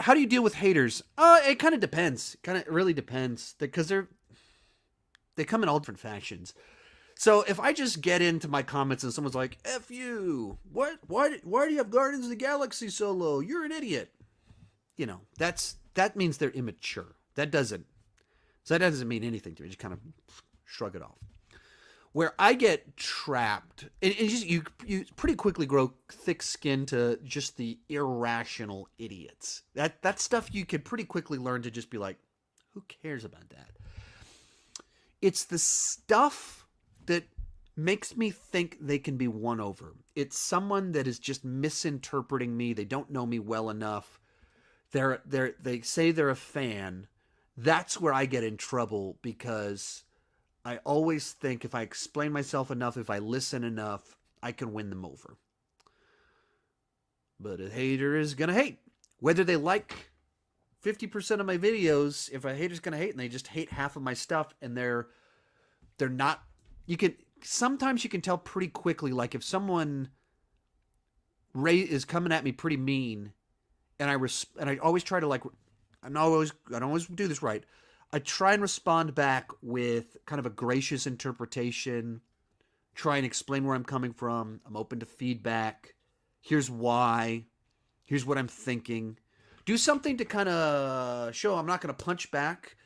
how do you deal with haters? It kind of depends. Kind of really depends because they come in all different fashions. So if I just get into my comments and someone's like, "F you, what? Why do you have Guardians of the Galaxy so low? You're an idiot." That means they're immature. That doesn't mean anything to me. Just kind of shrug it off. Where I get trapped, and you pretty quickly grow thick skin to just the irrational idiots. That stuff you could pretty quickly learn to just be like, who cares about that? It's the stuff that makes me think they can be won over. It's someone that is just misinterpreting me. They don't know me well enough. They say they're a fan. That's where I get in trouble because I always think if I explain myself enough, if I listen enough, I can win them over. But a hater is going to hate. Whether they like 50% of my videos, if a hater's going to hate and they just hate half of my stuff and they're not, sometimes you can tell pretty quickly, like if someone is coming at me pretty mean and I always try to like, I don't always do this right. I try and respond back with kind of a gracious interpretation, try and explain where I'm coming from. I'm open to feedback. Here's why. Here's what I'm thinking. Do something to kind of show I'm not going to punch back.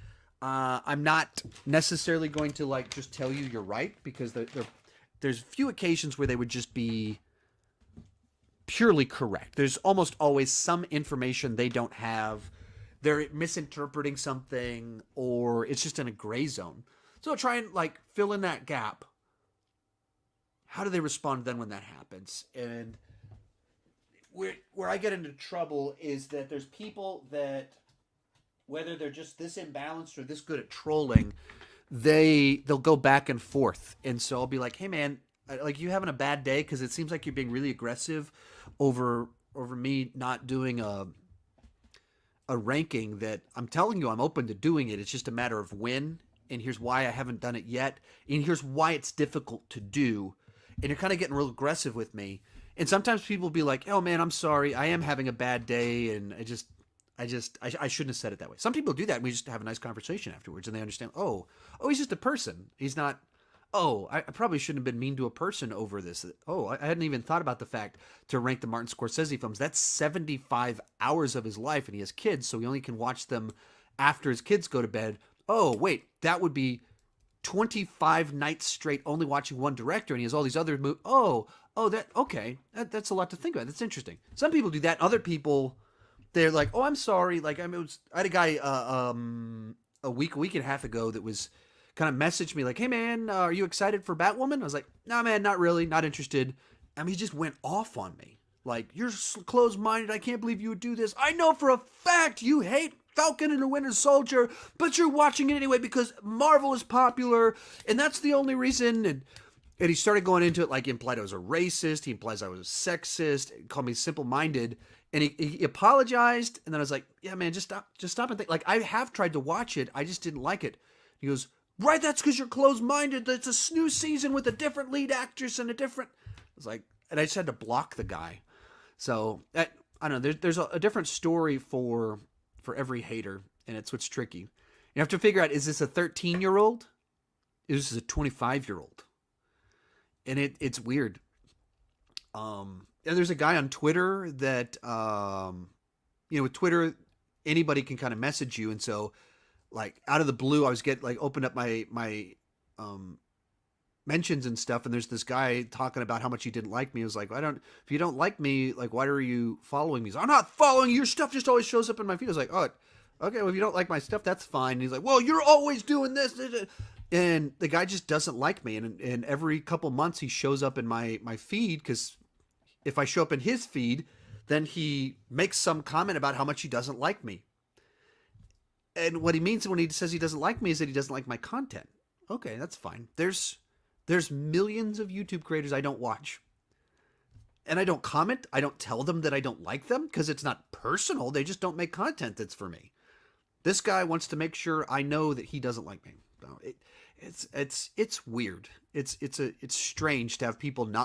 I'm not necessarily going to like just tell you you're right because there's few occasions where they would just be purely correct. There's almost always some information they don't have. They're misinterpreting something or it's just in a gray zone. So I'll try and like fill in that gap. How do they respond then when that happens? And where I get into trouble is that there's people that, whether they're just this imbalanced or this good at trolling, they'll go back and forth. And so I'll be like, hey man, like you having a bad day because it seems like you're being really aggressive over me not doing a ranking that I'm telling you I'm open to doing it. It's just a matter of when, and here's why I haven't done it yet, and here's why it's difficult to do. And you're kind of getting real aggressive with me. And sometimes people will be like, "Oh man, I'm sorry. I am having a bad day and I shouldn't have said it that way." Some people do that and we just have a nice conversation afterwards and they understand, "Oh, he's just a person. He's not I probably shouldn't have been mean to a person over this. Oh, I hadn't even thought about the fact to rank the Martin Scorsese films. That's 75 hours of his life, and he has kids, so he only can watch them after his kids go to bed. Oh, wait, that would be 25 nights straight only watching one director, and he has all these other movies. Okay. That's a lot to think about. That's interesting. Some people do that. Other people, they're like, oh, I'm sorry. Like, I had a guy a week and a half ago that was kind of messaged me like, hey man, are you excited for Batwoman? I was like, nah man, not really, not interested. I mean, he just went off on me. Like, you're closed-minded, I can't believe you would do this. I know for a fact you hate Falcon and the Winter Soldier, but you're watching it anyway because Marvel is popular, and that's the only reason. And he started going into it like he implied I was a racist, he implies I was a sexist, he called me simple-minded, and he apologized, and then I was like, yeah man, just stop and think. Like, I have tried to watch it, I just didn't like it. He goes, right, that's because you're closed-minded. It's a new season with a different lead actress and a different... I was like, and I just had to block the guy. So, I don't know, there's a different story for every hater, and it's what's tricky. You have to figure out, is this a 13-year-old? Is this a 25-year-old? And it's weird. There's a guy on Twitter that, with Twitter, anybody can kind of message you, and so... like out of the blue, I was opened up my mentions and stuff, and there's this guy talking about how much he didn't like me. I was like, if you don't like me, like, why are you following me? He's like, I'm not following you. Your stuff just always shows up in my feed. I was like, oh, okay, well, if you don't like my stuff, that's fine. And he's like, well, you're always doing this. And the guy just doesn't like me. And every couple months he shows up in my feed, because if I show up in his feed, then he makes some comment about how much he doesn't like me. And what he means when he says he doesn't like me is that he doesn't like my content. Okay, that's fine. There's millions of YouTube creators I don't watch. And I don't comment. I don't tell them that I don't like them because it's not personal. They just don't make content that's for me. This guy wants to make sure I know that he doesn't like me. It's weird. It's strange to have people not